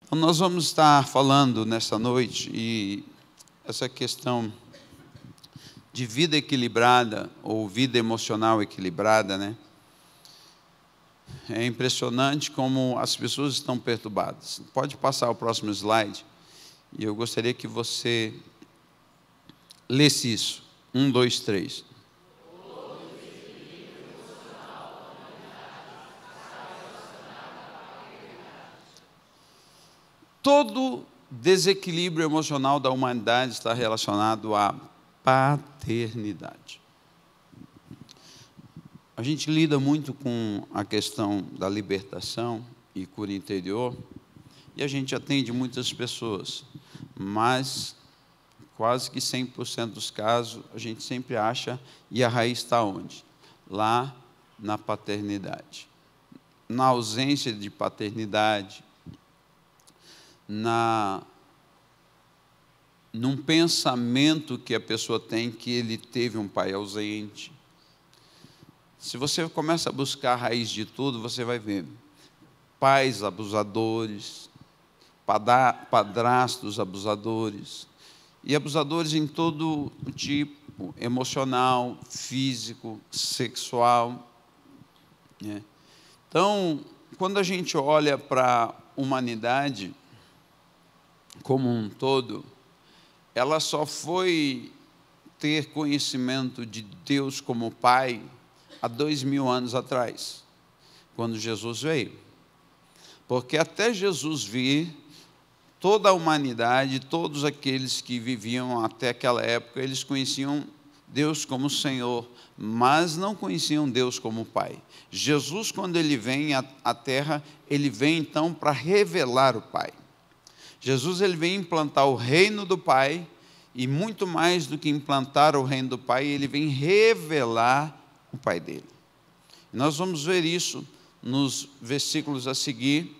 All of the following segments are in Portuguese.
Então, nós vamos estar falando nessa noite, e essa questão de vida equilibrada, ou vida emocional equilibrada, né? É impressionante como as pessoas estão perturbadas. Pode passar o próximo slide, e eu gostaria que você lesse isso. 1, 2, 3. Todo desequilíbrio emocional da humanidade está relacionado à paternidade. A gente lida muito com a questão da libertação e cura interior, e a gente atende muitas pessoas, mas quase que 100% dos casos a gente sempre acha, e a raiz está onde? Lá na paternidade. Na ausência de paternidade, num pensamento que a pessoa tem que ele teve um pai ausente. Se você começa a buscar a raiz de tudo, você vai ver pais abusadores, padrastos abusadores, e abusadores em todo o tipo, emocional, físico, sexual, né? Então, quando a gente olha para a humanidade como um todo, ela só foi ter conhecimento de Deus como Pai há 2000 anos atrás, quando Jesus veio. Porque até Jesus vir, toda a humanidade, todos aqueles que viviam até aquela época, eles conheciam Deus como Senhor, mas não conheciam Deus como Pai. Jesus, quando ele vem à terra, ele vem então para revelar o Pai. Jesus, ele vem implantar o reino do Pai, e muito mais do que implantar o reino do Pai, ele vem revelar o Pai dele. Nós vamos ver isso nos versículos a seguir,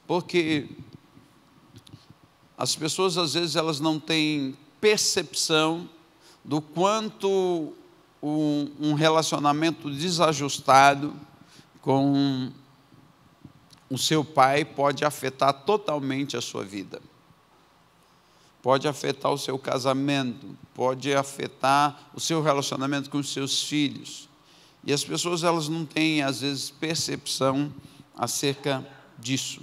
porque as pessoas, às vezes, elas não têm percepção do quanto um relacionamento desajustado com o seu pai pode afetar totalmente a sua vida. Pode afetar o seu casamento, pode afetar o seu relacionamento com os seus filhos. E as pessoas, elas não têm, às vezes, percepção acerca disso.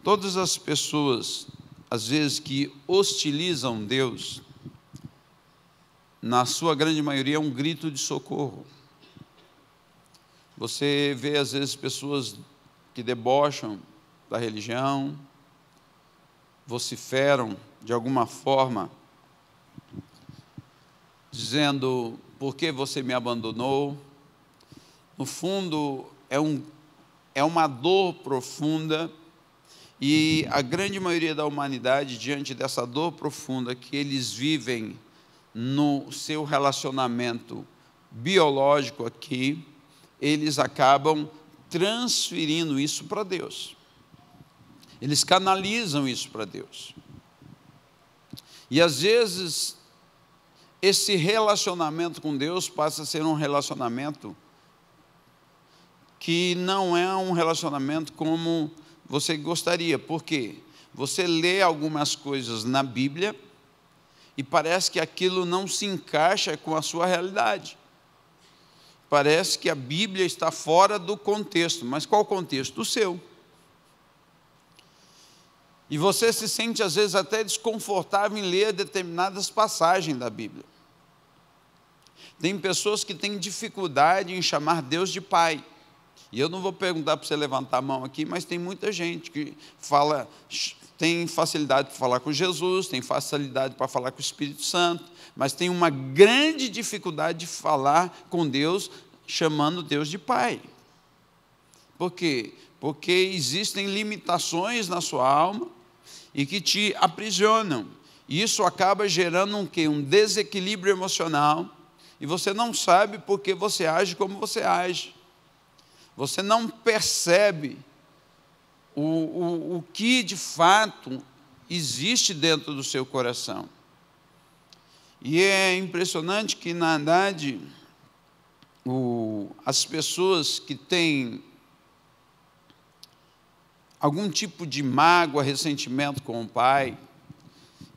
Todas as pessoas, às vezes, que hostilizam Deus, na sua grande maioria, é um grito de socorro. Você vê, às vezes, pessoas que debocham da religião, vociferam de alguma forma, dizendo: por que você me abandonou? No fundo, é uma dor profunda, e a grande maioria da humanidade, diante dessa dor profunda que eles vivem no seu relacionamento biológico aqui, eles acabam transferindo isso para Deus. Eles canalizam isso para Deus. E às vezes, esse relacionamento com Deus passa a ser um relacionamento que não é um relacionamento como você gostaria. Por quê? Você lê algumas coisas na Bíblia e parece que aquilo não se encaixa com a sua realidade. Parece que a Bíblia está fora do contexto. Mas qual o contexto? O seu. E você se sente, às vezes, até desconfortável em ler determinadas passagens da Bíblia. Tem pessoas que têm dificuldade em chamar Deus de Pai. E eu não vou perguntar para você levantar a mão aqui, mas tem muita gente que tem facilidade para falar com Jesus, tem facilidade para falar com o Espírito Santo, mas tem uma grande dificuldade de falar com Deus, chamando Deus de Pai. Por quê? Porque existem limitações na sua alma e que te aprisionam. E isso acaba gerando um quê? Um desequilíbrio emocional, e você não sabe por que você age como você age. Você não percebe o que de fato existe dentro do seu coração. E é impressionante que, na verdade, as pessoas que têm algum tipo de mágoa, ressentimento com o pai.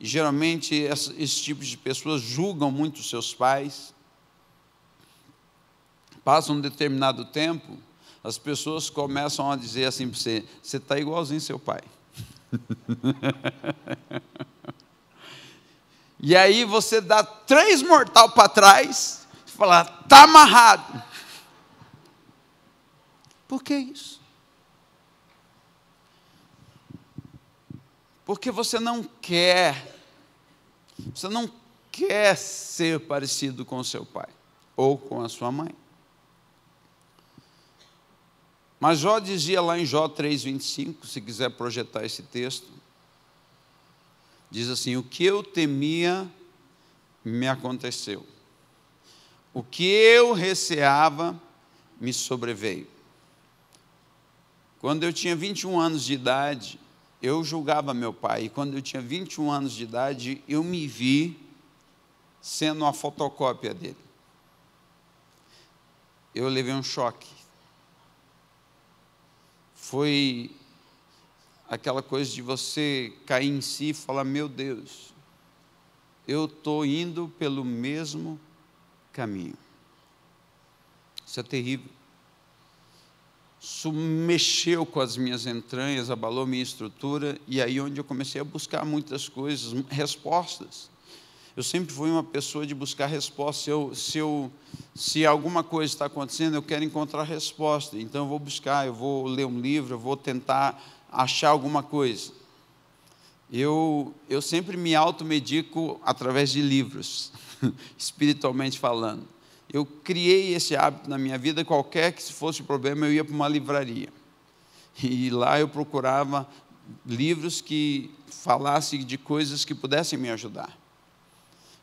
E geralmente esse tipo de pessoas julgam muito os seus pais. Passa um determinado tempo, as pessoas começam a dizer assim para você: você está igualzinho seu pai. E aí você dá 3 mortal para trás e fala: está amarrado. Por que isso? Porque você não quer ser parecido com o seu pai ou com a sua mãe. Mas Jó dizia lá em Jó 3,25, se quiser projetar esse texto, diz assim: o que eu temia me aconteceu, o que eu receava me sobreveio. Quando eu tinha 21 anos de idade, eu julgava meu pai, e quando eu tinha 21 anos de idade, eu me vi sendo uma fotocópia dele. Eu levei um choque. Foi aquela coisa de você cair em si e falar: meu Deus, eu estou indo pelo mesmo caminho. Isso é terrível. Isso mexeu com as minhas entranhas, abalou minha estrutura, e aí onde eu comecei a buscar muitas coisas, respostas. Eu sempre fui uma pessoa de buscar respostas. Se alguma coisa está acontecendo, eu quero encontrar resposta. Então eu vou buscar, eu vou ler um livro, eu vou tentar achar alguma coisa. Eu sempre me automedico através de livros, espiritualmente falando. Eu criei esse hábito na minha vida. Qualquer que fosse o problema, eu ia para uma livraria. E lá eu procurava livros que falassem de coisas que pudessem me ajudar.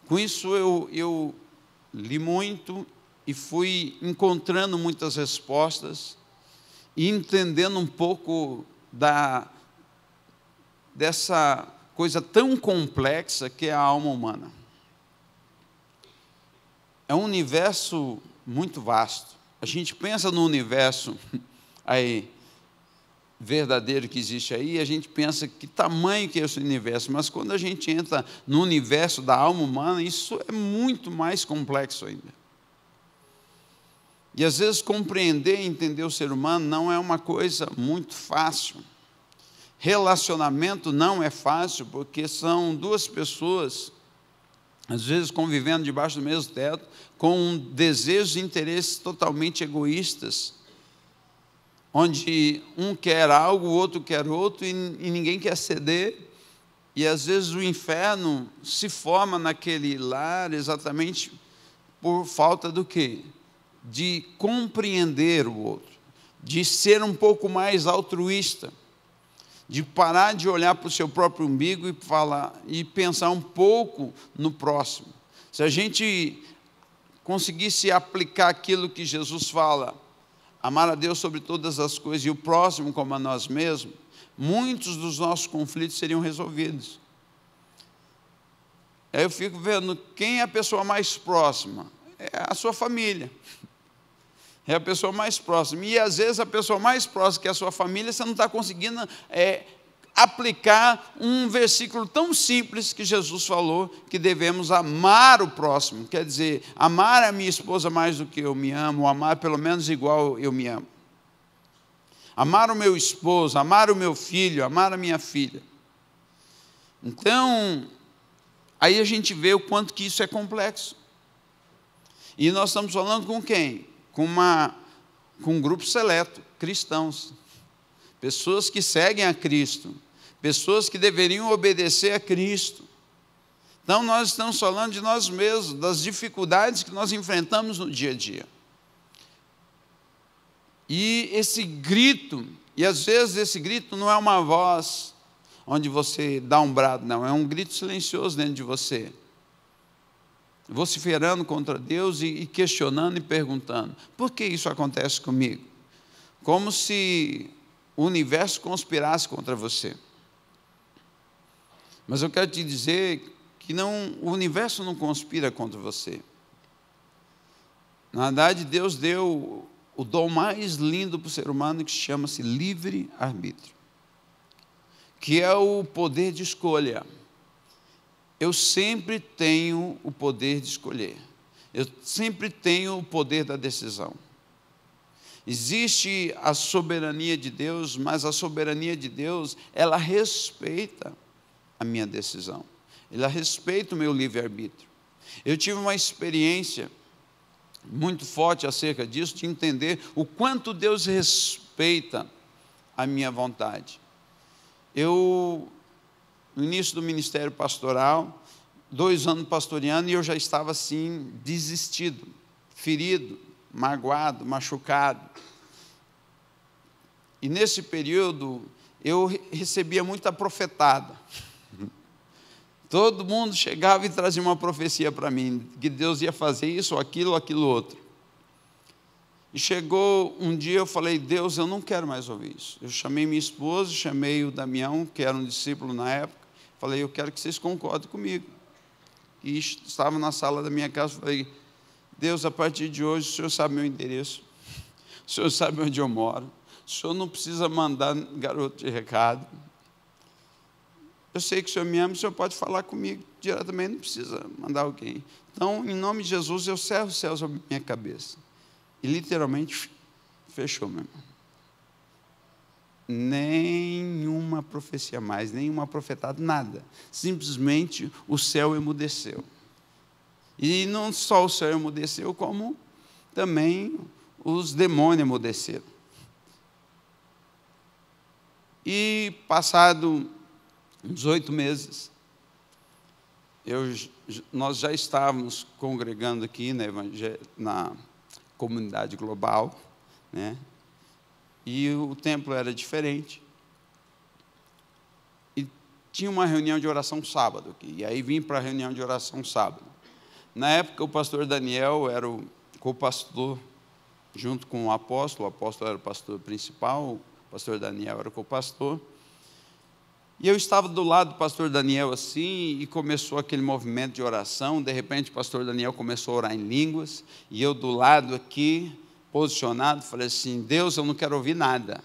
Com isso, eu li muito e fui encontrando muitas respostas e entendendo um pouco dessa coisa tão complexa que é a alma humana. É um universo muito vasto. A gente pensa no universo aí, verdadeiro que existe aí, a gente pensa que tamanho que é esse universo, mas quando a gente entra no universo da alma humana, isso é muito mais complexo ainda. E às vezes compreender e entender o ser humano não é uma coisa muito fácil. Relacionamento não é fácil, porque são 2 pessoas, às vezes convivendo debaixo do mesmo teto, com desejos e interesses totalmente egoístas, onde um quer algo, o outro quer outro, e ninguém quer ceder, e às vezes o inferno se forma naquele lar exatamente por falta do quê? De compreender o outro, de ser um pouco mais altruísta, de parar de olhar para o seu próprio umbigo e pensar um pouco no próximo. Se a gente conseguisse aplicar aquilo que Jesus fala, amar a Deus sobre todas as coisas e o próximo como a nós mesmos, muitos dos nossos conflitos seriam resolvidos. Aí eu fico vendo quem é a pessoa mais próxima. É a sua família. É a pessoa mais próxima. E às vezes a pessoa mais próxima que é a sua família, você não está conseguindo aplicar um versículo tão simples que Jesus falou, que devemos amar o próximo. Quer dizer, amar a minha esposa mais do que eu me amo, ou amar pelo menos igual eu me amo. Amar o meu esposo, amar o meu filho, amar a minha filha. Então, aí a gente vê o quanto que isso é complexo. E nós estamos falando com quem? Com um grupo seleto, cristãos. Pessoas que seguem a Cristo. Pessoas que deveriam obedecer a Cristo. Então, nós estamos falando de nós mesmos, das dificuldades que nós enfrentamos no dia a dia. E esse grito, e às vezes esse grito não é uma voz onde você dá um brado, não, é um grito silencioso dentro de você, vociferando contra Deus e questionando e perguntando: por que isso acontece comigo? Como se o universo conspirasse contra você. Mas eu quero te dizer que o universo não conspira contra você. Na verdade, Deus deu o dom mais lindo para o ser humano, que chama-se livre-arbítrio. que é o poder de escolha. Eu sempre tenho o poder de escolher. Eu sempre tenho o poder da decisão. Existe a soberania de Deus, mas a soberania de Deus, ela respeita a minha decisão. Ela respeita o meu livre-arbítrio. Eu tive uma experiência muito forte acerca disso, de entender o quanto Deus respeita a minha vontade. Eu, no início do ministério pastoral, 2 anos pastoreando, e eu já estava assim, desistido, ferido, magoado, machucado. E nesse período, eu recebia muita profetada. Todo mundo chegava e trazia uma profecia para mim, que Deus ia fazer isso, ou aquilo outro. E chegou um dia, eu falei, Deus, eu não quero mais ouvir isso. Eu chamei minha esposa, chamei o Damião, que era um discípulo na época, falei, eu quero que vocês concordem comigo. E estava na sala da minha casa, falei, Deus, a partir de hoje, o Senhor sabe meu endereço, o Senhor sabe onde eu moro, o Senhor não precisa mandar garoto de recado. Eu sei que o Senhor me ama, o Senhor pode falar comigo diretamente, não precisa mandar alguém. Então, em nome de Jesus, eu cerro os céus sobre minha cabeça. E literalmente fechou, meu irmão. Nenhuma profecia mais, nenhuma profetada, nada. Simplesmente o céu emudeceu. E não só o céu emudeceu, como também os demônios emudeceram. E passado uns 8 meses, nós já estávamos congregando aqui na comunidade global, né? E o templo era diferente. E tinha uma reunião de oração sábado aqui. E aí vim para a reunião de oração sábado. Na época, o pastor Daniel era o co-pastor, junto com o apóstolo era o pastor principal, o pastor Daniel era o co-pastor. E eu estava do lado do pastor Daniel assim, e começou aquele movimento de oração. De repente, o pastor Daniel começou a orar em línguas, e eu do lado aqui, posicionado, falei assim, Deus, eu não quero ouvir nada.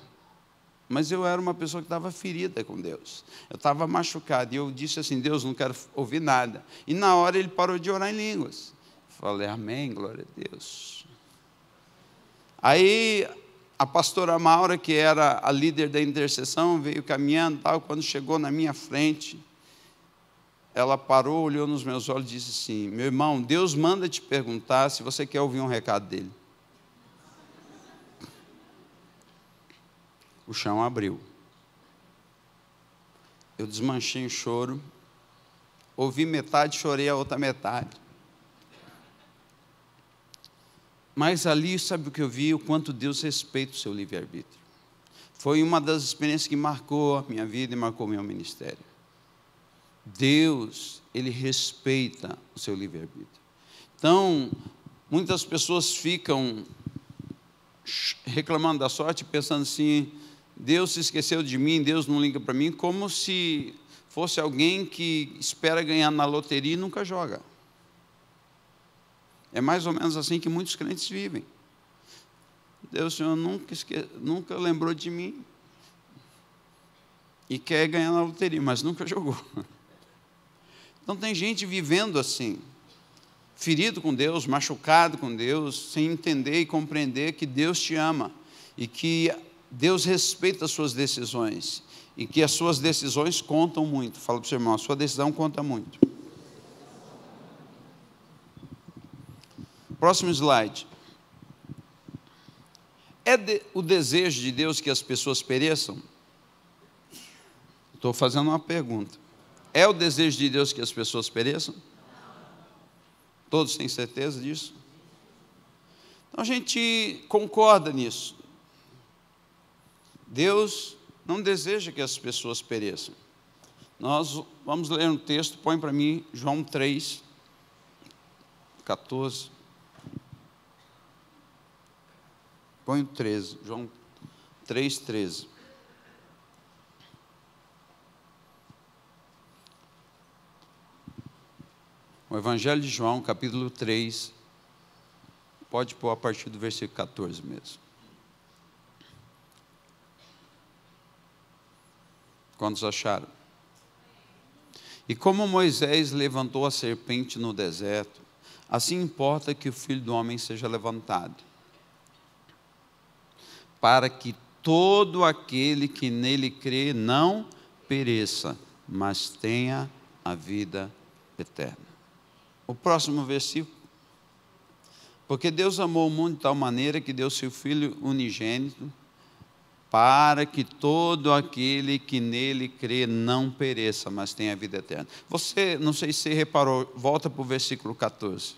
Mas eu era uma pessoa que estava ferida com Deus. Eu estava machucado, e eu disse assim, Deus, não quero ouvir nada. E na hora ele parou de orar em línguas. Falei, amém, glória a Deus. Aí a pastora Maura, que era a líder da intercessão, veio caminhando, tal. Quando chegou na minha frente, ela parou, olhou nos meus olhos e disse assim, meu irmão, Deus manda te perguntar se você quer ouvir um recado dele. O chão abriu. Eu desmanchei em choro, ouvi metade, chorei a outra metade. Mas ali, sabe o que eu vi? O quanto Deus respeita o seu livre-arbítrio. Foi uma das experiências que marcou a minha vida e marcou o meu ministério. Deus, Ele respeita o seu livre-arbítrio. Então, muitas pessoas ficam reclamando da sorte, pensando assim, Deus se esqueceu de mim, Deus não liga para mim, como se fosse alguém que espera ganhar na loteria e nunca joga. É mais ou menos assim que muitos crentes vivem. Deus, Senhor, nunca lembrou de mim e quer ganhar na loteria, mas nunca jogou. Então tem gente vivendo assim, ferido com Deus, machucado com Deus, sem entender e compreender que Deus te ama e que Deus respeita as suas decisões e que as suas decisões contam muito. Fala para o seu irmão, a sua decisão conta muito. Próximo slide. O desejo de Deus que as pessoas pereçam? Estou fazendo uma pergunta. É o desejo de Deus que as pessoas pereçam? Todos têm certeza disso? Então a gente concorda nisso. Deus não deseja que as pessoas pereçam. Nós vamos ler um texto, põe para mim João 3, 14. Põe o 13, João 3, 13. O Evangelho de João, capítulo 3, pode pôr a partir do versículo 14 mesmo. Quantos acharam? E como Moisés levantou a serpente no deserto, assim importa que o Filho do Homem seja levantado, para que todo aquele que nele crê não pereça, mas tenha a vida eterna. O próximo versículo. Porque Deus amou o mundo de tal maneira que deu seu Filho unigênito, para que todo aquele que nele crê não pereça, mas tenha a vida eterna. Você, não sei se você reparou, volta para o versículo 14.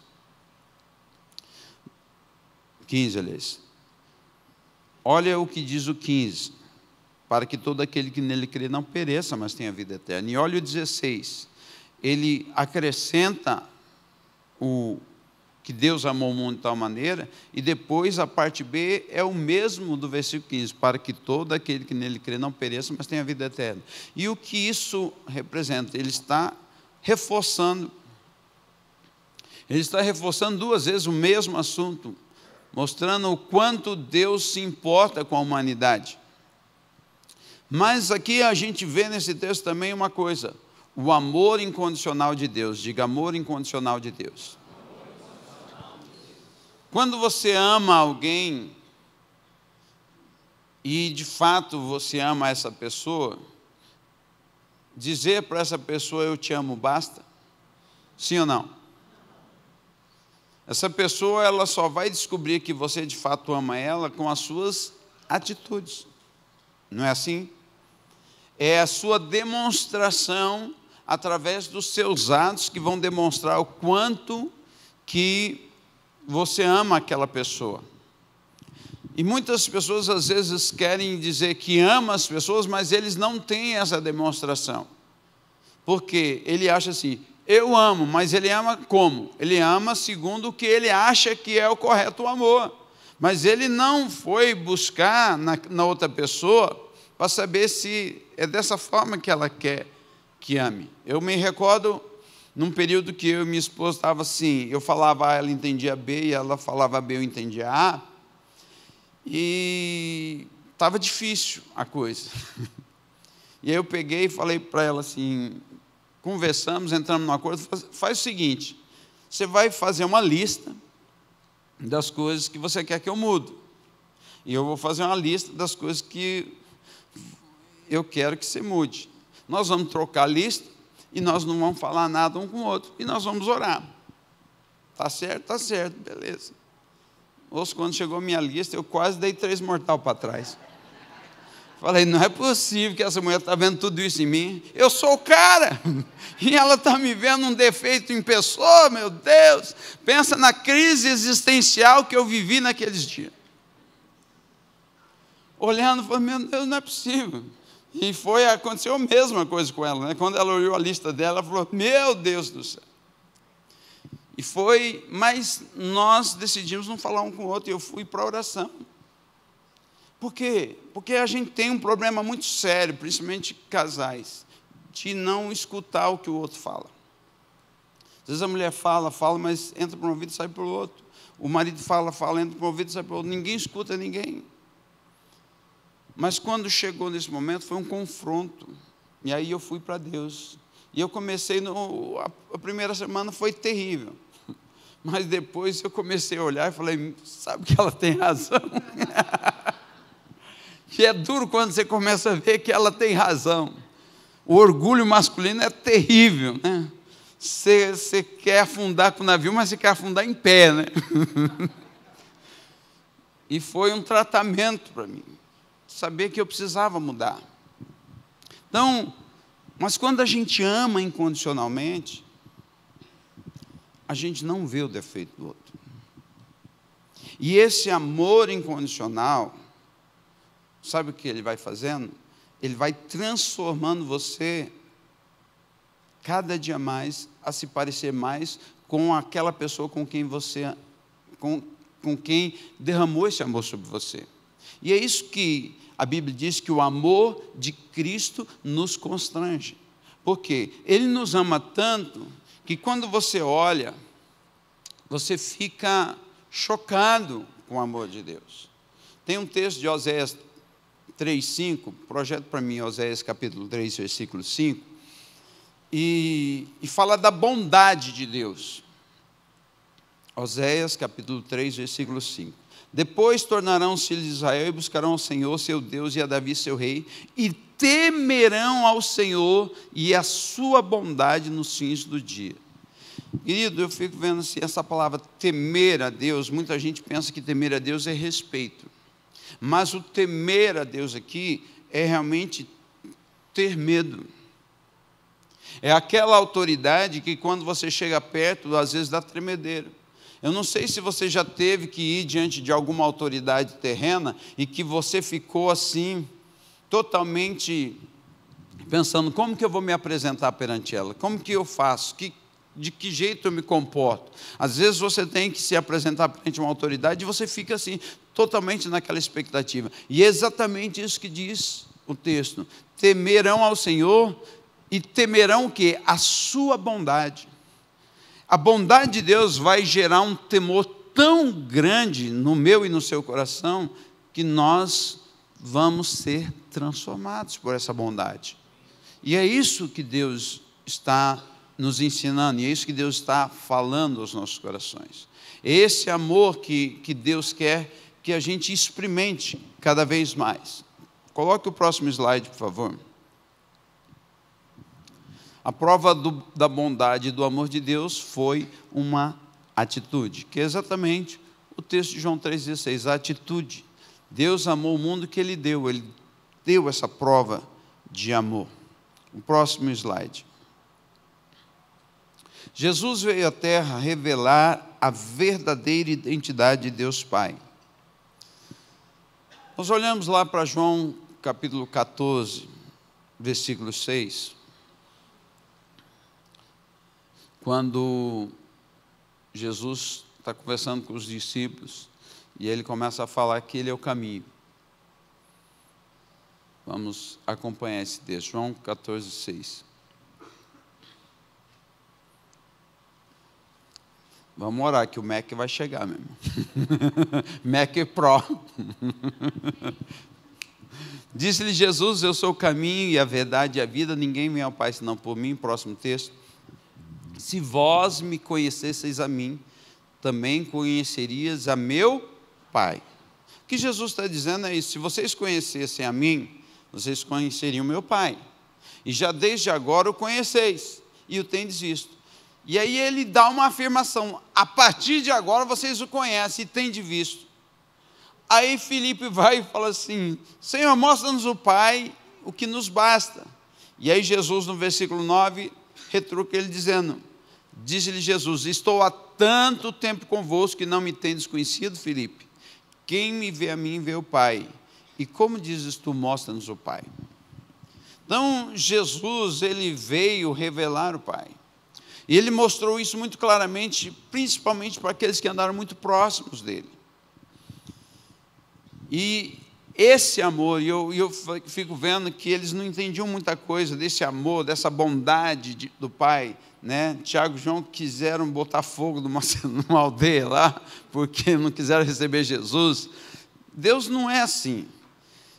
15, aliás. Olha o que diz o 15. Para que todo aquele que nele crê não pereça, mas tenha vida eterna. E olha o 16. Ele acrescenta o que Deus amou o mundo de tal maneira, e depois a parte B é o mesmo do versículo 15, para que todo aquele que nele crê não pereça, mas tenha vida eterna. E o que isso representa? Ele está reforçando duas vezes o mesmo assunto, mostrando o quanto Deus se importa com a humanidade. Mas aqui a gente vê nesse texto também uma coisa, o amor incondicional de Deus. Diga, amor incondicional de Deus. Quando você ama alguém, e de fato você ama essa pessoa, dizer para essa pessoa eu te amo basta? Sim ou não? Essa pessoa ela só vai descobrir que você de fato ama ela com as suas atitudes. Não é assim? É a sua demonstração através dos seus atos que vão demonstrar o quanto que você ama aquela pessoa. E muitas pessoas às vezes querem dizer que ama as pessoas, mas eles não têm essa demonstração. Porque ele acha assim, eu amo, mas ele ama como? Ele ama segundo o que ele acha que é o correto amor. Mas ele não foi buscar na outra pessoa para saber se é dessa forma que ela quer que ame. Eu me recordo num período que eu e minha esposa estava assim, eu falava A, ela entendia B, e ela falava B, eu entendia A, e estava difícil a coisa. E aí eu peguei e falei para ela assim, conversamos, entramos num acordo, faz o seguinte, você vai fazer uma lista das coisas que você quer que eu mude, e eu vou fazer uma lista das coisas que eu quero que você mude. Nós vamos trocar a lista, e nós não vamos falar nada um com o outro, e nós vamos orar. Está certo, beleza. Ouço, quando chegou a minha lista, eu quase dei 3 mortal para trás. Falei, não é possível que essa mulher está vendo tudo isso em mim. Eu sou o cara, e ela está me vendo um defeito em pessoa, meu Deus. Pensa na crise existencial que eu vivi naqueles dias. Olhando, falei, meu Deus, não é possível. E aconteceu a mesma coisa com ela, né? Quando ela olhou a lista dela, ela falou, meu Deus do céu. Mas nós decidimos não falar um com o outro, e eu fui para a oração. Por quê? Porque a gente tem um problema muito sério, principalmente casais, de não escutar o que o outro fala. Às vezes a mulher fala, mas entra por um ouvido e sai pelo outro. O marido fala, entra por um ouvido e sai pelo outro. Ninguém escuta ninguém. Mas quando chegou nesse momento, foi um confronto. E aí eu fui para Deus. E eu comecei, a primeira semana foi terrível. Mas depois eu comecei a olhar e falei, sabe que ela tem razão? E é duro quando você começa a ver que ela tem razão. O orgulho masculino é terrível, né? Você quer afundar com o navio, mas você quer afundar em pé, né? E foi um tratamento para mim. Saber que eu precisava mudar. Então, mas quando a gente ama incondicionalmente, a gente não vê o defeito do outro. E esse amor incondicional, sabe o que ele vai fazendo? Ele vai transformando você, cada dia mais, a se parecer mais com aquela pessoa com quem com quem derramou esse amor sobre você. E é isso que a Bíblia diz, que o amor de Cristo nos constrange. Por quê? Ele nos ama tanto que quando você olha, você fica chocado com o amor de Deus. Tem um texto de Oséias 3:5, projeto para mim, Oséias capítulo 3, versículo 5, e fala da bondade de Deus. Oséias capítulo 3, versículo 5. Depois tornarão-se de Israel e buscarão ao Senhor, seu Deus, e a Davi, seu rei, e temerão ao Senhor e a sua bondade nos fins do dia. Querido, eu fico vendo assim, essa palavra temer a Deus, muita gente pensa que temer a Deus é respeito. Mas o temer a Deus aqui é realmente ter medo. É aquela autoridade que quando você chega perto, às vezes dá tremedeira. Eu não sei se você já teve que ir diante de alguma autoridade terrena e que você ficou assim, totalmente pensando, como que eu vou me apresentar perante ela? Como que eu faço? De que jeito eu me comporto? Às vezes você tem que se apresentar perante uma autoridade e você fica assim, totalmente naquela expectativa. E é exatamente isso que diz o texto. Temerão ao Senhor e temerão o quê? A sua bondade. A bondade de Deus vai gerar um temor tão grande no meu e no seu coração, que nós vamos ser transformados por essa bondade. E é isso que Deus está nos ensinando, e é isso que Deus está falando aos nossos corações. Esse amor que Deus quer que a gente experimente cada vez mais. Coloque o próximo slide, por favor. A prova da bondade e do amor de Deus foi uma atitude, que é exatamente o texto de João 3,16, a atitude. Deus amou o mundo que Ele deu essa prova de amor. O próximo slide. Jesus veio à terra revelar a verdadeira identidade de Deus Pai. Nós olhamos lá para João capítulo 14, versículo 6. Quando Jesus está conversando com os discípulos e ele começa a falar que ele é o caminho. Vamos acompanhar esse texto, João 14, 6. Vamos orar que o Mac vai chegar mesmo. Mac Pro. Disse-lhe Jesus, eu sou o caminho e a verdade e a vida, ninguém vem ao Pai senão por mim. Próximo texto. Se vós me conhecesseis a mim, também conhecerias a meu Pai. O que Jesus está dizendo é isso, se vocês conhecessem a mim, vocês conheceriam o meu Pai. E já desde agora o conheceis, e o tendes visto. E aí ele dá uma afirmação, a partir de agora vocês o conhecem e tendes visto. Aí Filipe vai e fala assim, Senhor, mostra-nos o Pai, o que nos basta. E aí Jesus no versículo 9, retruca ele dizendo, disse-lhe Jesus, estou há tanto tempo convosco que não me tendes conhecido, Filipe. Quem me vê a mim, vê o Pai. E como dizes tu, mostra-nos o Pai. Então, Jesus, ele veio revelar o Pai. E ele mostrou isso muito claramente, principalmente para aqueles que andaram muito próximos dele. E esse amor, e eu fico vendo que eles não entendiam muita coisa desse amor, dessa bondade do Pai, né? Tiago e João quiseram botar fogo numa aldeia lá, porque não quiseram receber Jesus. Deus não é assim.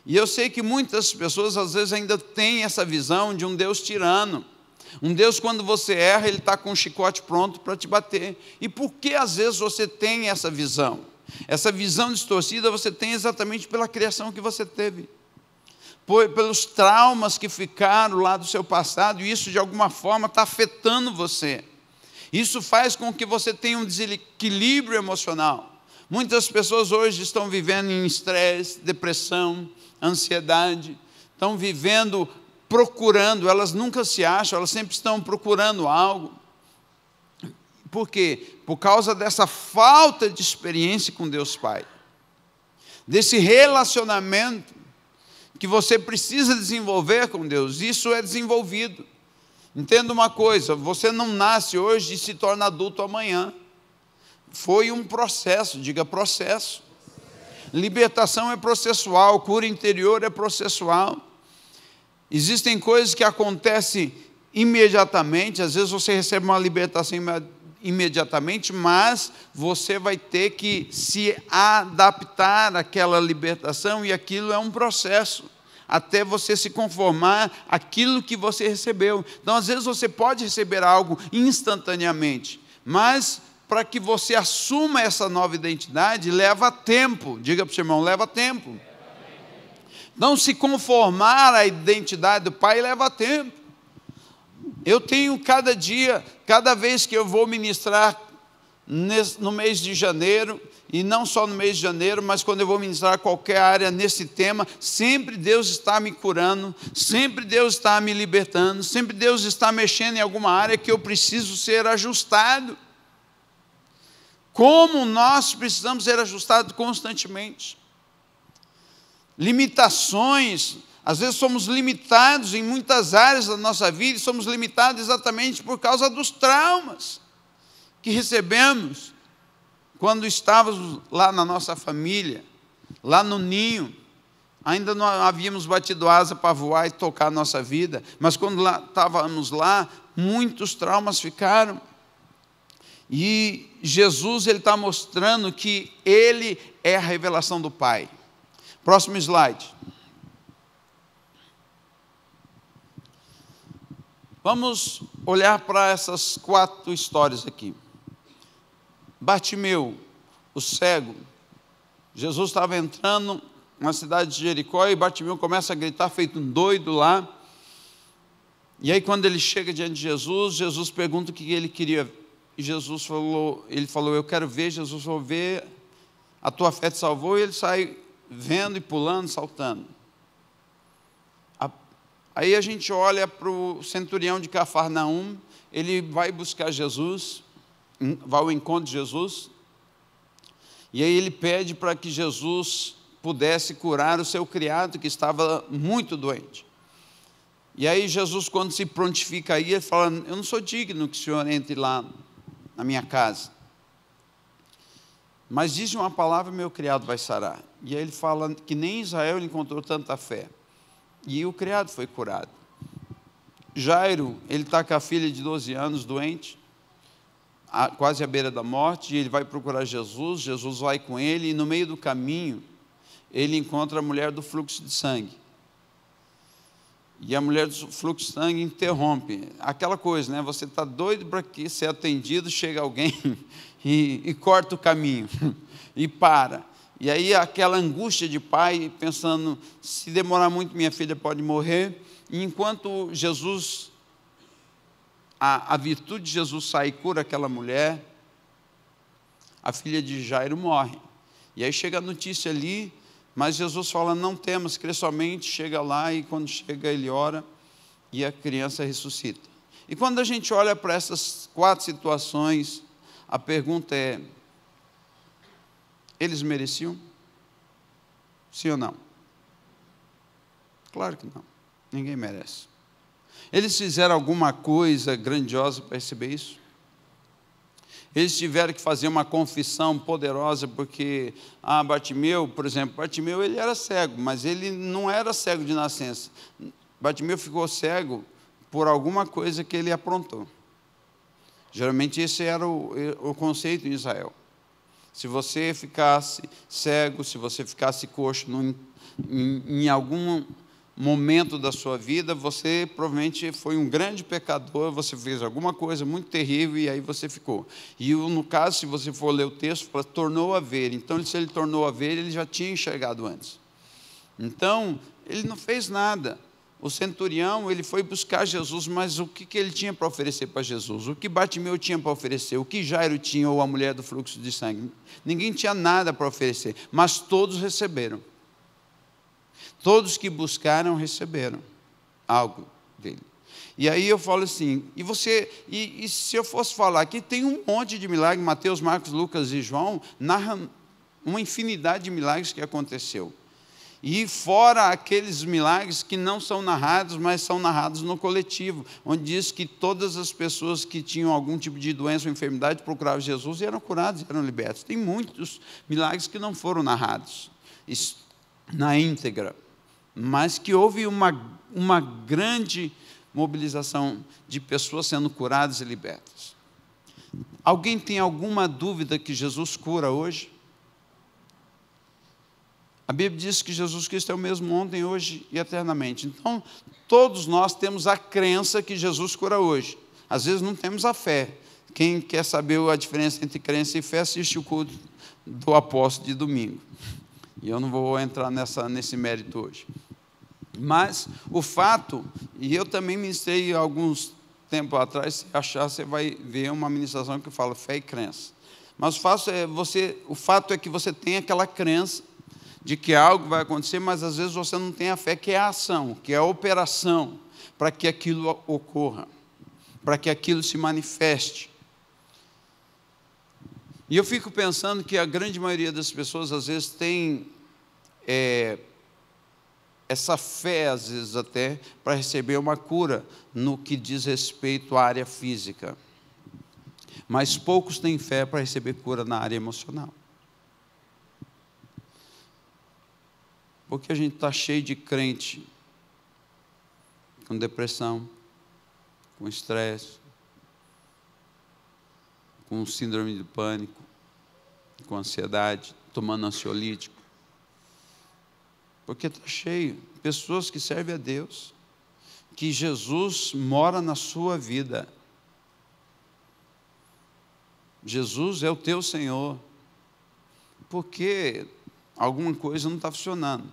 E eu sei que muitas pessoas às vezes ainda têm essa visão de um Deus tirano. Um Deus, quando você erra, Ele está com um chicote pronto para te bater. E por que às vezes você tem essa visão? Essa visão distorcida você tem exatamente pela criação que você teve. Pelos traumas que ficaram lá do seu passado, e isso de alguma forma está afetando você. Isso faz com que você tenha um desequilíbrio emocional. Muitas pessoas hoje estão vivendo em estresse, depressão, ansiedade, estão vivendo, procurando, elas nunca se acham, elas sempre estão procurando algo. Por quê? Por causa dessa falta de experiência com Deus Pai. Desse relacionamento que você precisa desenvolver com Deus. Isso é desenvolvido. Entenda uma coisa, você não nasce hoje e se torna adulto amanhã. Foi um processo, diga processo. Libertação é processual, cura interior é processual. Existem coisas que acontecem imediatamente, às vezes você recebe uma libertação imediatamente, mas você vai ter que se adaptar àquela libertação, e aquilo é um processo, até você se conformar àquilo que você recebeu. Então, às vezes, você pode receber algo instantaneamente, mas para que você assuma essa nova identidade, leva tempo. Diga para o seu irmão, leva tempo. Não se conformar à identidade do Pai leva tempo. Eu tenho cada dia, cada vez que eu vou ministrar no mês de janeiro, e não só no mês de janeiro, mas quando eu vou ministrar qualquer área nesse tema, sempre Deus está me curando, sempre Deus está me libertando, sempre Deus está mexendo em alguma área que eu preciso ser ajustado. Como nós precisamos ser ajustados constantemente. Limitações, às vezes somos limitados em muitas áreas da nossa vida, e somos limitados exatamente por causa dos traumas que recebemos quando estávamos lá na nossa família, lá no ninho. Ainda não havíamos batido asa para voar e tocar a nossa vida, mas quando estávamos lá, muitos traumas ficaram. E Jesus está mostrando que Ele é a revelação do Pai. Próximo slide. Vamos olhar para essas 4 histórias aqui. Bartimeu, o cego. Jesus estava entrando na cidade de Jericó e Bartimeu começa a gritar feito um doido lá. E aí quando ele chega diante de Jesus, Jesus pergunta o que ele queria. E ele falou, eu quero ver. Jesus falou, ver, a tua fé te salvou. E ele sai vendo e pulando, saltando. Aí a gente olha para o centurião de Cafarnaum, ele vai buscar Jesus, vai ao encontro de Jesus, e aí ele pede para que Jesus pudesse curar o seu criado, que estava muito doente. E aí Jesus, quando se prontifica aí, ele fala, eu não sou digno que o senhor entre lá na minha casa, mas diz uma palavra, meu criado vai sarar. E aí ele fala que nem em Israel ele encontrou tanta fé. E o criado foi curado. Jairo, ele está com a filha de 12 anos, doente, quase à beira da morte, e ele vai procurar Jesus, Jesus vai com ele, e no meio do caminho, ele encontra a mulher do fluxo de sangue. E a mulher do fluxo de sangue interrompe. Aquela coisa, né? Você está doido para que ser atendido, chega alguém e corta o caminho, e para. E aí aquela angústia de pai, pensando, se demorar muito minha filha pode morrer. E enquanto Jesus, a virtude de Jesus sai e cura aquela mulher, a filha de Jairo morre. E aí chega a notícia ali, mas Jesus fala, não temas, crê somente, chega lá, e quando chega ele ora, e a criança ressuscita. E quando a gente olha para essas 4 situações, a pergunta é, eles mereciam? Sim ou não? Claro que não. Ninguém merece. Eles fizeram alguma coisa grandiosa para receber isso? Eles tiveram que fazer uma confissão poderosa, porque Bartimeu, por exemplo, Bartimeu ele era cego, mas ele não era cego de nascença. Bartimeu ficou cego por alguma coisa que ele aprontou. Geralmente esse era o conceito em Israel. Se você ficasse cego, se você ficasse coxo em algum momento da sua vida, você provavelmente foi um grande pecador, você fez alguma coisa muito terrível e aí você ficou. E no caso, se você for ler o texto, fala, tornou a ver. Então, se ele tornou a ver, ele já tinha enxergado antes. Então, ele não fez nada. O centurião, ele foi buscar Jesus, mas o que ele tinha para oferecer para Jesus? O que Bartimeu tinha para oferecer? O que Jairo tinha, ou a mulher do fluxo de sangue? Ninguém tinha nada para oferecer, mas todos receberam. Todos que buscaram, receberam algo dele. E aí eu falo assim, e se eu fosse falar aqui, tem um monte de milagres, Mateus, Marcos, Lucas e João, narram uma infinidade de milagres que aconteceu. E fora aqueles milagres que não são narrados, mas são narrados no coletivo, onde diz que todas as pessoas que tinham algum tipo de doença ou enfermidade procuravam Jesus e eram curados, eram libertos. Tem muitos milagres que não foram narrados na íntegra, mas que houve uma grande mobilização de pessoas sendo curadas e libertas. Alguém tem alguma dúvida que Jesus cura hoje? A Bíblia diz que Jesus Cristo é o mesmo ontem, hoje e eternamente. Então, todos nós temos a crença que Jesus cura hoje. Às vezes não temos a fé. Quem quer saber a diferença entre crença e fé, assiste o culto do apóstolo de domingo. E eu não vou entrar nesse mérito hoje. Mas o fato, e eu também ministrei alguns tempos atrás, se achar, você vai ver uma ministração que fala fé e crença. Mas o fato é que você tem aquela crença de que algo vai acontecer, mas às vezes você não tem a fé, que é a ação, que é a operação, para que aquilo ocorra, para que aquilo se manifeste. E eu fico pensando que a grande maioria das pessoas, às vezes, tem essa fé, às vezes até, para receber uma cura no que diz respeito à área física. Mas poucos têm fé para receber cura na área emocional. Porque a gente está cheio de crente com depressão, com estresse, com síndrome de pânico, com ansiedade, tomando ansiolítico. Porque está cheio. Pessoas que servem a Deus, que Jesus mora na sua vida. Jesus é o teu Senhor. Porque alguma coisa não está funcionando.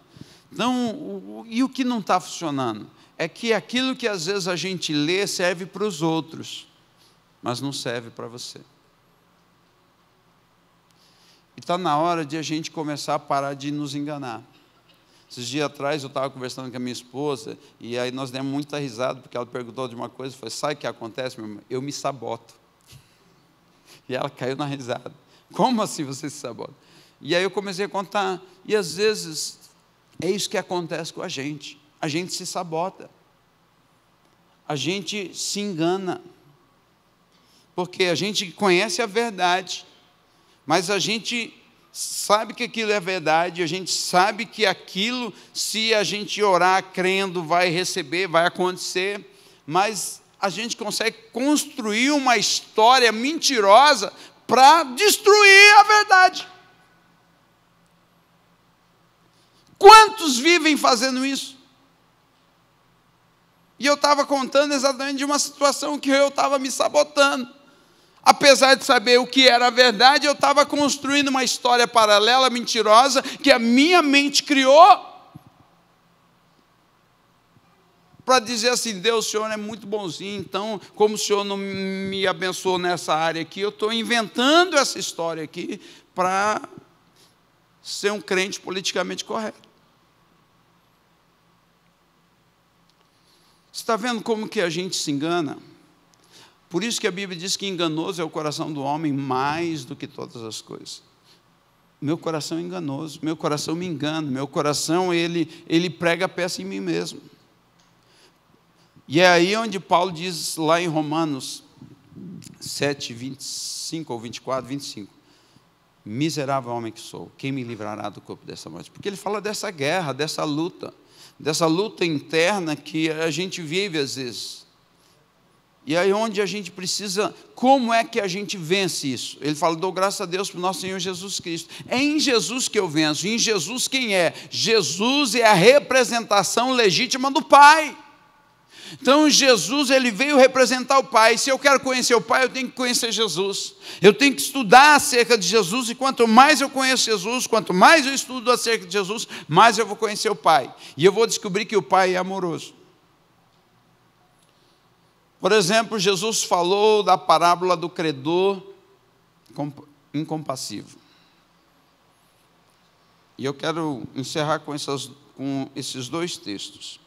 Então, e o que não está funcionando? É que aquilo que às vezes a gente lê serve para os outros, mas não serve para você. E está na hora de a gente começar a parar de nos enganar. Esses dias atrás eu estava conversando com a minha esposa, e aí nós demos muita risada, porque ela perguntou de uma coisa, foi, sabe o que acontece, meu irmão? Eu me saboto. E ela caiu na risada. Como assim você se sabota? E aí eu comecei a contar, e às vezes é isso que acontece com a gente se sabota, a gente se engana, porque a gente conhece a verdade, mas a gente sabe que aquilo é verdade, a gente sabe que aquilo, se a gente orar crendo, vai receber, vai acontecer, mas a gente consegue construir uma história mentirosa para destruir a verdade. Quantos vivem fazendo isso? E eu estava contando exatamente de uma situação que eu estava me sabotando. Apesar de saber o que era a verdade, eu estava construindo uma história paralela, mentirosa, que a minha mente criou, para dizer assim, Deus, o Senhor é muito bonzinho, então, como o Senhor não me abençoou nessa área aqui, eu estou inventando essa história aqui, para ser um crente politicamente correto. Você está vendo como que a gente se engana? Por isso que a Bíblia diz que enganoso é o coração do homem mais do que todas as coisas. Meu coração é enganoso, meu coração me engana, meu coração ele prega peça em mim mesmo. E é aí onde Paulo diz lá em Romanos 7, 25 ou 24, 25. Miserável homem que sou, quem me livrará do corpo dessa morte? Porque ele fala dessa guerra, dessa luta interna que a gente vive às vezes. E aí onde a gente precisa, como é que a gente vence isso? Ele fala, dou graças a Deus para o nosso Senhor Jesus Cristo. É em Jesus que eu venço. Em Jesus quem é? Jesus é a representação legítima do Pai. Então Jesus, ele veio representar o Pai. Se eu quero conhecer o Pai, eu tenho que conhecer Jesus. Eu tenho que estudar acerca de Jesus, e quanto mais eu conheço Jesus, quanto mais eu estudo acerca de Jesus, mais eu vou conhecer o Pai. E eu vou descobrir que o Pai é amoroso. Por exemplo, Jesus falou da parábola do credor incompassivo. E eu quero encerrar com esses dois textos.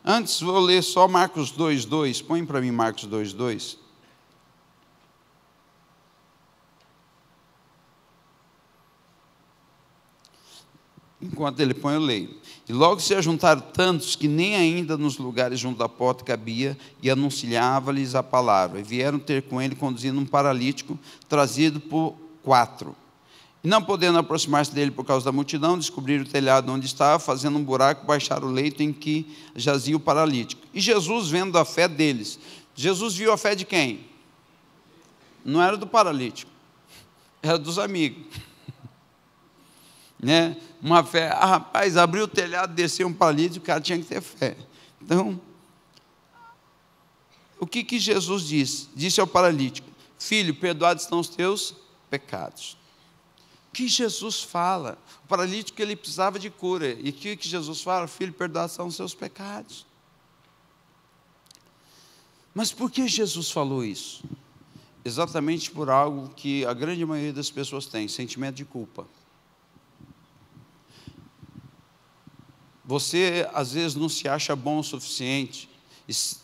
Antes, vou ler só Marcos 2:2. Põe para mim Marcos 2:2. Enquanto ele põe, eu leio. E logo se ajuntaram tantos que nem ainda nos lugares junto à porta cabia, e anunciava-lhes a palavra. E vieram ter com ele, conduzindo um paralítico, trazido por 4. E não podendo aproximar-se dele por causa da multidão, descobriram o telhado onde estava, fazendo um buraco, baixaram o leito em que jazia o paralítico. E Jesus, vendo a fé deles, Jesus viu a fé de quem? Não era do paralítico, era dos amigos. Né? Uma fé, rapaz, abriu o telhado, desceu um paralítico, o cara tinha que ter fé. Então, o que Jesus disse? Disse ao paralítico: filho, perdoados estão os teus pecados. O que Jesus fala? O paralítico, ele precisava de cura. E o que Jesus fala? Filho, perdoados são os seus pecados. Mas por que Jesus falou isso? Exatamente por algo que a grande maioria das pessoas tem: sentimento de culpa. Você, às vezes, não se acha bom o suficiente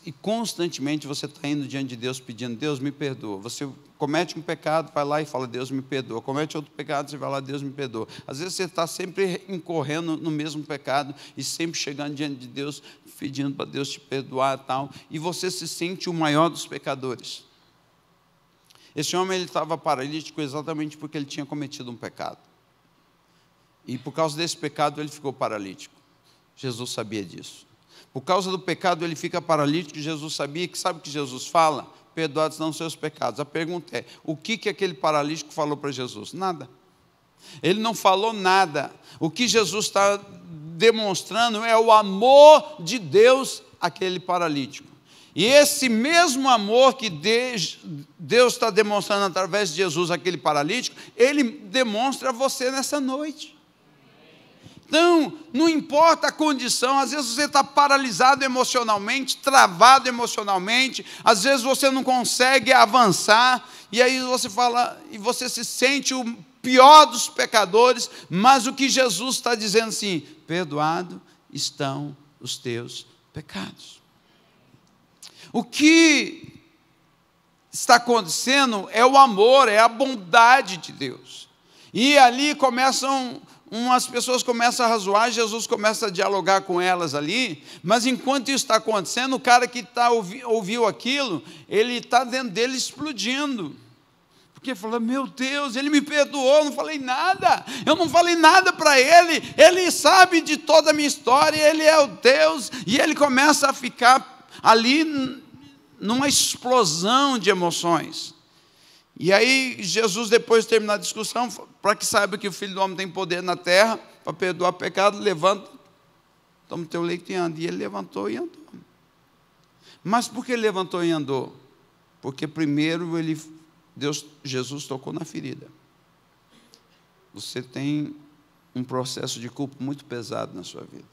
e constantemente você está indo diante de Deus pedindo: Deus, me perdoa. Você comete um pecado, vai lá e fala: Deus, me perdoa. Comete outro pecado, você vai lá: Deus, me perdoa. Às vezes você está sempre incorrendo no mesmo pecado e sempre chegando diante de Deus pedindo para Deus te perdoar e tal, e você se sente o maior dos pecadores. Esse homem, ele estava paralítico exatamente porque ele tinha cometido um pecado. E por causa desse pecado ele ficou paralítico. Jesus sabia disso. Por causa do pecado ele fica paralítico. Jesus sabia que, sabe o que Jesus fala? Perdoados são os seus pecados. A pergunta é: o que aquele paralítico falou para Jesus? Nada. Ele não falou nada. O que Jesus está demonstrando é o amor de Deus àquele paralítico. E esse mesmo amor que Deus está demonstrando através de Jesus àquele paralítico, Ele demonstra a você nessa noite. Então, não importa a condição, às vezes você está paralisado emocionalmente, travado emocionalmente, às vezes você não consegue avançar, e aí você fala, e você se sente o pior dos pecadores, mas o que Jesus está dizendo assim: perdoado estão os teus pecados. O que está acontecendo é o amor, é a bondade de Deus. E ali umas pessoas começam a razoar, Jesus começa a dialogar com elas ali, mas enquanto isso está acontecendo, o cara que ouviu aquilo, ele está dentro dele explodindo. Porque falou: meu Deus, ele me perdoou, eu não falei nada para ele, ele sabe de toda a minha história, ele é o Deus, e ele começa a ficar ali numa explosão de emoções. E aí Jesus, depois de terminar a discussão, para que saiba que o Filho do Homem tem poder na terra para perdoar pecado, levanta, toma o teu leito e anda. E ele levantou e andou. Mas por que ele levantou e andou? Porque primeiro Jesus tocou na ferida. Você tem um processo de culpa muito pesado na sua vida.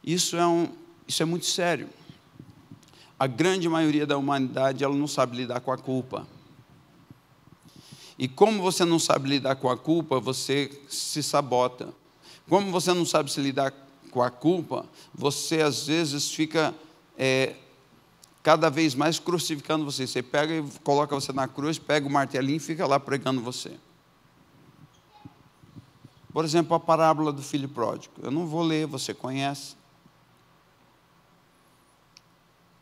Isso é muito sério. A grande maioria da humanidade, ela não sabe lidar com a culpa. E como você não sabe lidar com a culpa, você se sabota. Como você não sabe se lidar com a culpa, você às vezes fica cada vez mais crucificando você. Você pega e coloca você na cruz, pega o martelinho e fica lá pregando você. Por exemplo, a parábola do filho pródigo. Eu não vou ler, você conhece.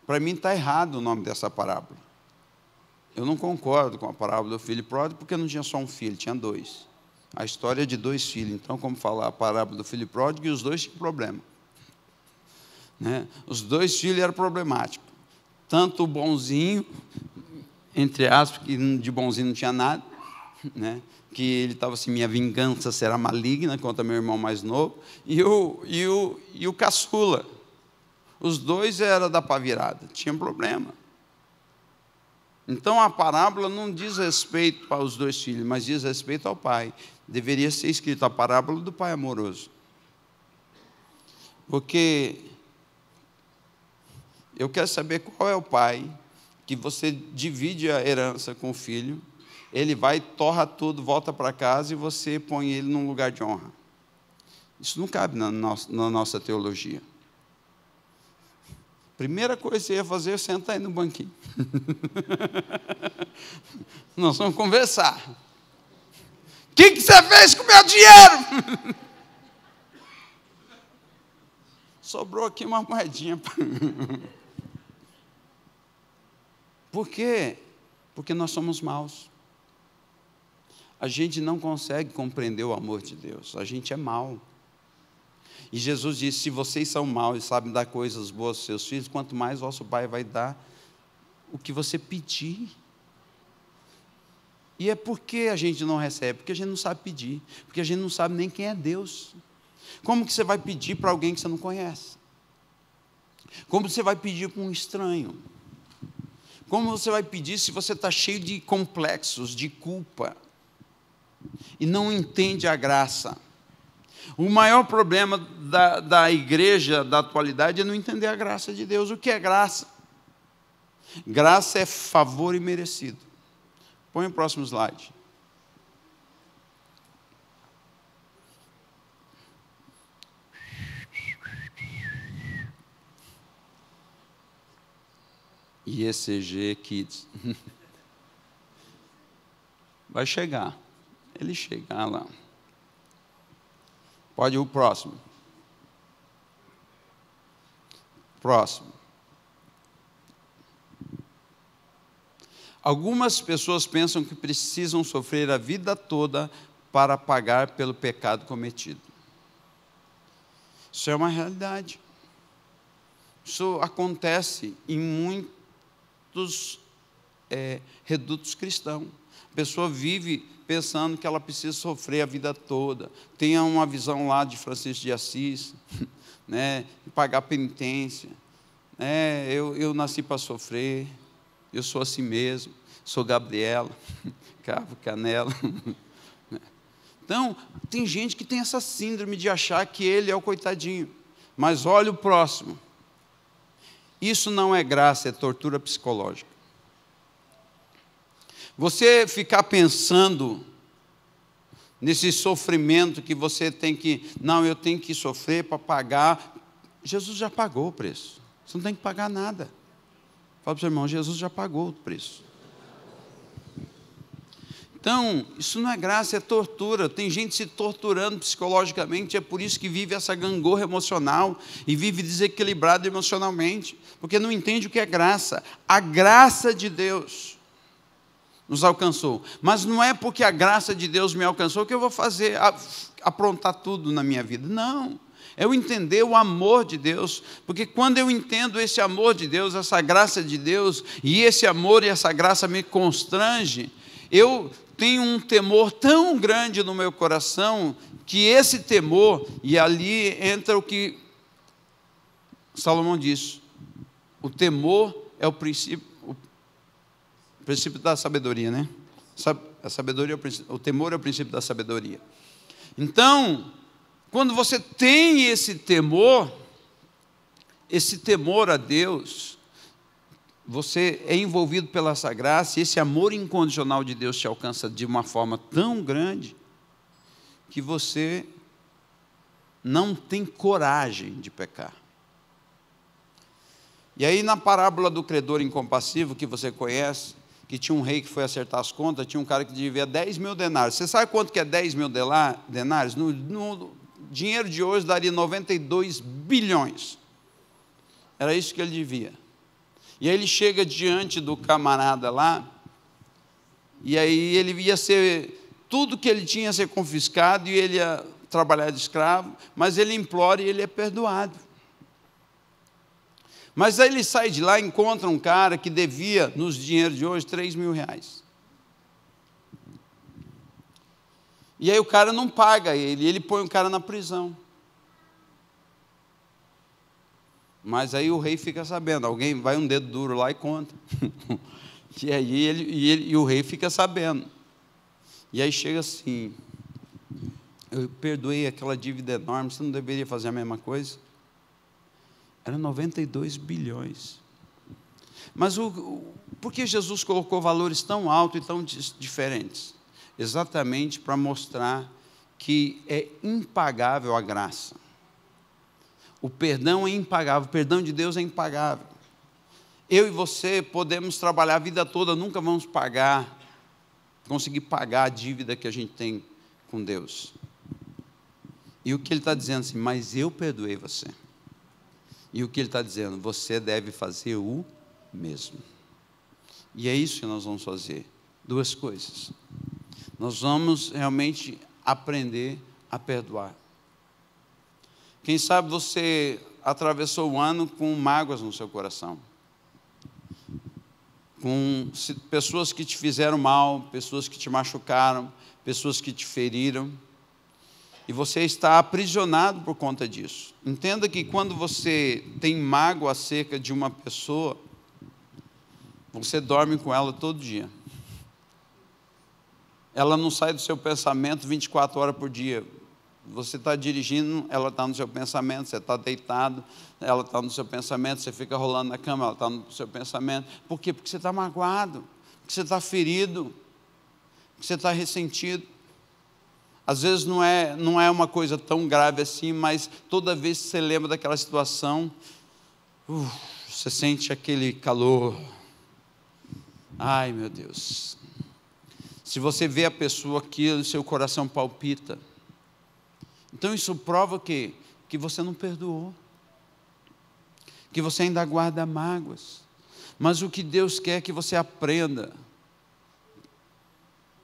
Para mim está errado o nome dessa parábola. Eu não concordo com a parábola do filho pródigo, porque não tinha só um filho, tinha dois. A história é de dois filhos. Então, como falar a parábola do filho pródigo, e os dois tinham problema. Né? Os dois filhos eram problemáticos. Tanto o bonzinho, entre aspas, que de bonzinho não tinha nada, né? Que ele estava assim: minha vingança será maligna contra meu irmão mais novo, e o caçula. Os dois eram da pá virada, tinham problema. Então a parábola não diz respeito aos dois filhos, mas diz respeito ao pai. Deveria ser escrito a parábola do pai amoroso. Porque eu quero saber qual é o pai que você divide a herança com o filho, ele vai, torra tudo, volta para casa e você põe ele num lugar de honra. Isso não cabe na nossa teologia. Primeira coisa que você ia fazer é sentar aí no banquinho. Nós vamos conversar. O que você fez com o meu dinheiro? Sobrou aqui uma moedinha. Por quê? Porque nós somos maus. a gente não consegue compreender o amor de Deus. A gente é mau. E Jesus disse: se vocês são maus e sabem dar coisas boas aos seus filhos, quanto mais vosso Pai vai dar o que você pedir. E é porque a gente não recebe, porque a gente não sabe pedir, porque a gente não sabe nem quem é Deus. Como que você vai pedir para alguém que você não conhece? Como você vai pedir para um estranho? Como você vai pedir se você está cheio de complexos, de culpa, e não entende a graça? O maior problema da igreja da atualidade é não entender a graça de Deus. O que é graça? Graça é favor imerecido. Põe o próximo slide. IECG Kids. Vai chegar. Ele chegar lá. Pode ir o próximo. Próximo. Algumas pessoas pensam que precisam sofrer a vida toda para pagar pelo pecado cometido. Isso é uma realidade. Isso acontece em muitos redutos cristãos. A pessoa vive pensando que ela precisa sofrer a vida toda. Tem uma visão lá de Francisco de Assis, né, de pagar penitência. Eu nasci para sofrer. Eu sou assim mesmo, sou Gabriela, Cavo, Canela. Então, tem gente que tem essa síndrome de achar que ele é o coitadinho. Mas olha o próximo. Isso não é graça, é tortura psicológica. Você ficar pensando nesse sofrimento que você tem que... Não, eu tenho que sofrer para pagar. Jesus já pagou o preço. Você não tem que pagar nada. Fala para o seu irmão, Jesus já pagou o preço. Então, isso não é graça, é tortura. Tem gente se torturando psicologicamente, é por isso que vive essa gangorra emocional e vive desequilibrado emocionalmente, porque não entende o que é graça. A graça de Deus nos alcançou, mas não é porque a graça de Deus me alcançou que eu vou fazer, aprontar tudo na minha vida. Não. É eu entender o amor de Deus, porque quando eu entendo esse amor de Deus, essa graça de Deus, e esse amor e essa graça me constrange, eu tenho um temor tão grande no meu coração, que esse temor, e ali entra o que Salomão diz, o temor é o princípio da sabedoria, né? A sabedoria, o temor é o princípio da sabedoria. Então, quando você tem esse temor a Deus, você é envolvido pela essa graça, e esse amor incondicional de Deus te alcança de uma forma tão grande, que você não tem coragem de pecar. E aí, na parábola do credor incompassivo, que você conhece, que tinha um rei que foi acertar as contas, tinha um cara que devia 10 mil denários. Você sabe quanto que é 10 mil denários? No dinheiro de hoje daria 92 bilhões. Era isso que ele devia. E aí ele chega diante do camarada lá, e aí ele ia ser, tudo que ele tinha ia ser confiscado, e ele ia trabalhar de escravo, mas ele implora e ele é perdoado. Mas aí ele sai de lá e encontra um cara que devia, nos dinheiros de hoje, 3 mil reais. E aí o cara não paga ele põe o cara na prisão. Mas aí o rei fica sabendo, alguém vai um dedo duro lá e conta. E aí o rei fica sabendo. E aí chega assim, eu perdoei aquela dívida enorme, você não deveria fazer a mesma coisa? Era 92 bilhões. Mas por que Jesus colocou valores tão altos e tão diferentes? Exatamente para mostrar que é impagável a graça. O perdão é impagável, o perdão de Deus é impagável. Eu e você podemos trabalhar a vida toda, nunca vamos conseguir pagar a dívida que a gente tem com Deus. E o que ele está dizendo assim, mas eu perdoei você. E o que ele está dizendo, você deve fazer o mesmo. E é isso que nós vamos fazer. Duas coisas. Nós vamos realmente aprender a perdoar. Quem sabe você atravessou o ano com mágoas no seu coração, com pessoas que te fizeram mal, pessoas que te machucaram, pessoas que te feriram, e você está aprisionado por conta disso. Entenda que quando você tem mágoa acerca de uma pessoa, você dorme com ela todo dia. Ela não sai do seu pensamento 24 horas por dia. Você está dirigindo, ela está no seu pensamento. Você está deitado, ela está no seu pensamento. Você fica rolando na cama, ela está no seu pensamento. Por quê? Porque você está magoado, porque você está ferido, porque você está ressentido. Às vezes não é uma coisa tão grave assim, mas toda vez que você lembra daquela situação, você sente aquele calor. Ai, meu Deus. Se você vê a pessoa aqui, o seu coração palpita. Então isso prova que você não perdoou, que você ainda guarda mágoas. Mas o que Deus quer é que você aprenda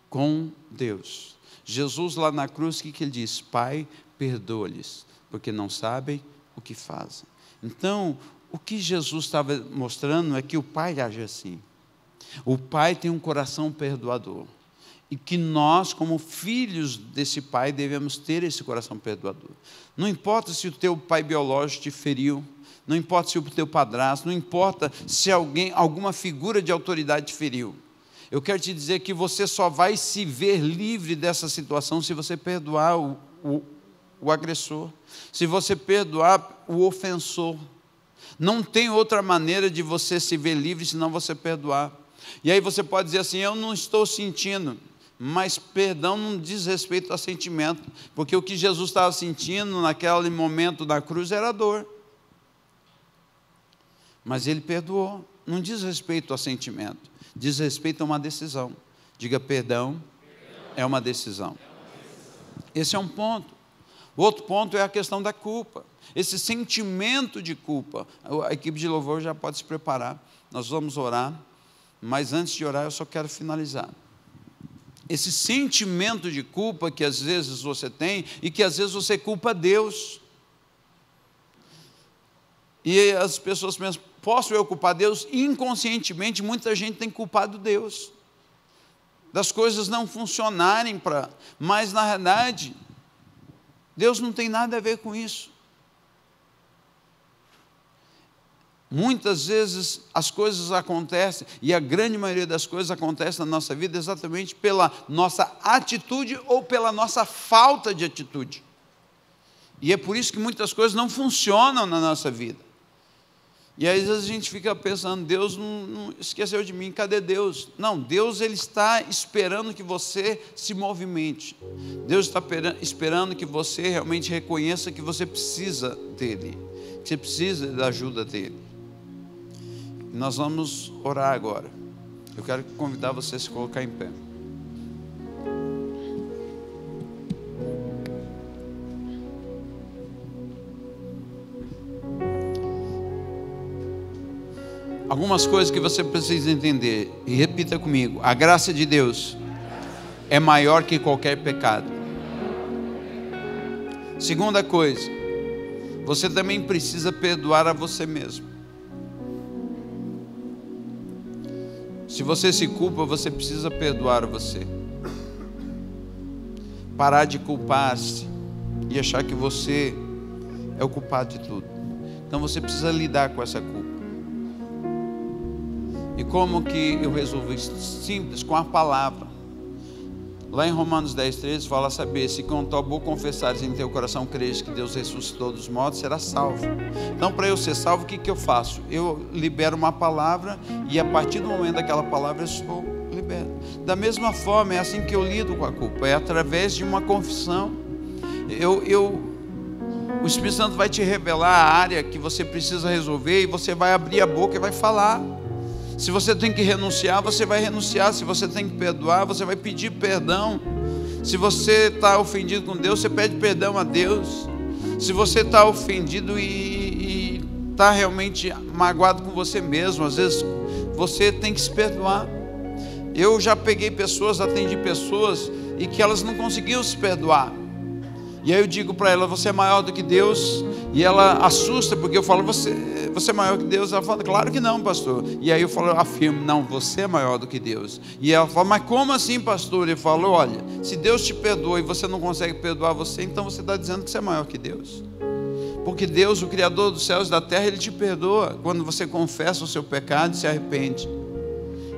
com Deus. Jesus lá na cruz, o que ele diz? Pai, perdoa-lhes, porque não sabem o que fazem. Então, o que Jesus estava mostrando é que o Pai age assim. O Pai tem um coração perdoador. E que nós, como filhos desse Pai, devemos ter esse coração perdoador. Não importa se o teu pai biológico te feriu, não importa se o teu padrasto, não importa se alguma figura de autoridade te feriu. Eu quero te dizer que você só vai se ver livre dessa situação se você perdoar o agressor, se você perdoar o ofensor. Não tem outra maneira de você se ver livre senão você perdoar. E aí você pode dizer assim, eu não estou sentindo, mas perdão não diz respeito a sentimento, porque o que Jesus estava sentindo naquele momento da cruz era dor. Mas ele perdoou, não diz respeito a sentimento. Diz respeito a uma decisão. Diga, perdão é uma decisão. Esse é um ponto. O outro ponto é a questão da culpa. Esse sentimento de culpa. A equipe de louvor já pode se preparar. Nós vamos orar. Mas antes de orar, eu só quero finalizar. Esse sentimento de culpa que às vezes você tem e que às vezes você culpa Deus. E as pessoas pensam, posso eu culpar Deus? Inconscientemente, muita gente tem culpado Deus. Das coisas não funcionarem mas na verdade, Deus não tem nada a ver com isso. Muitas vezes as coisas acontecem, e a grande maioria das coisas acontece na nossa vida exatamente pela nossa atitude ou pela nossa falta de atitude. E é por isso que muitas coisas não funcionam na nossa vida. E aí, às vezes a gente fica pensando, Deus não esqueceu de mim, cadê Deus? Não, Deus ele está esperando que você se movimente. Deus está esperando que você realmente reconheça que você precisa dEle, que você precisa da ajuda dEle. Nós vamos orar agora. Eu quero convidar você a se colocar em pé. Algumas coisas que você precisa entender, e repita comigo: a graça de Deus é maior que qualquer pecado. Segunda coisa, você também precisa perdoar a você mesmo. Se você se culpa, você precisa perdoar a você. Parar de culpar-se e achar que você é o culpado de tudo. Então você precisa lidar com essa culpa. E como que eu resolvo isso? Simples, com a palavra. Lá em Romanos 10:13 fala saber, se com tua boca confessares em teu coração creres que Deus ressuscitou dos mortos, será salvo. Então, para eu ser salvo, o que eu faço? Eu libero uma palavra e a partir do momento daquela palavra eu sou liberto. Da mesma forma, é assim que eu lido com a culpa, é através de uma confissão. O Espírito Santo vai te revelar a área que você precisa resolver e você vai abrir a boca e vai falar. Se você tem que renunciar, você vai renunciar. Se você tem que perdoar, você vai pedir perdão. Se você está ofendido com Deus, você pede perdão a Deus. Se você está ofendido e está realmente magoado com você mesmo, às vezes você tem que se perdoar. Eu já peguei pessoas, atendi pessoas e que elas não conseguiam se perdoar. E aí eu digo para ela: você é maior do que Deus? E ela assusta, porque eu falo: você é maior que Deus? Ela fala: claro que não, pastor. E aí eu afirmo: não, você é maior do que Deus. E ela fala: mas como assim, pastor? Eu falo: olha, se Deus te perdoa e você não consegue perdoar você, então você está dizendo que você é maior que Deus. Porque Deus, o Criador dos céus e da terra, Ele te perdoa quando você confessa o seu pecado e se arrepende.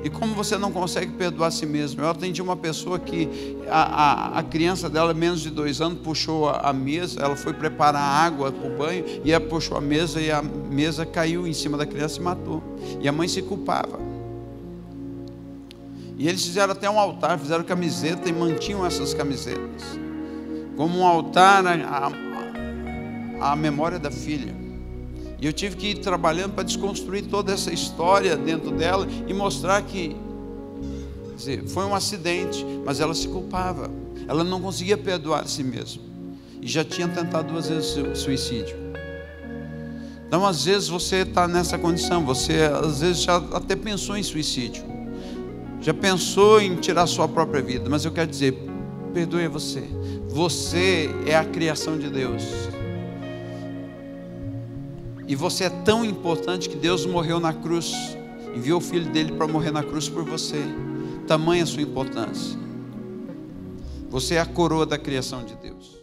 E como você não consegue perdoar a si mesmo? Eu atendi uma pessoa que a criança dela, menos de 2 anos, puxou a mesa. Ela foi preparar água para o banho e ela puxou a mesa, e a mesa caiu em cima da criança e matou. E a mãe se culpava. E eles fizeram até um altar, fizeram camiseta e mantinham essas camisetas como um altar à memória da filha. E eu tive que ir trabalhando para desconstruir toda essa história dentro dela e mostrar que, quer dizer, foi um acidente, mas ela se culpava. Ela não conseguia perdoar a si mesma. E já tinha tentado 2 vezes suicídio. Então, às vezes, você está nessa condição. Você, às vezes, já até pensou em suicídio. Já pensou em tirar a sua própria vida. Mas eu quero dizer, perdoe você. Você é a criação de Deus. E você é tão importante que Deus morreu na cruz, enviou o Filho dele para morrer na cruz por você. Tamanha a sua importância. Você é a coroa da criação de Deus.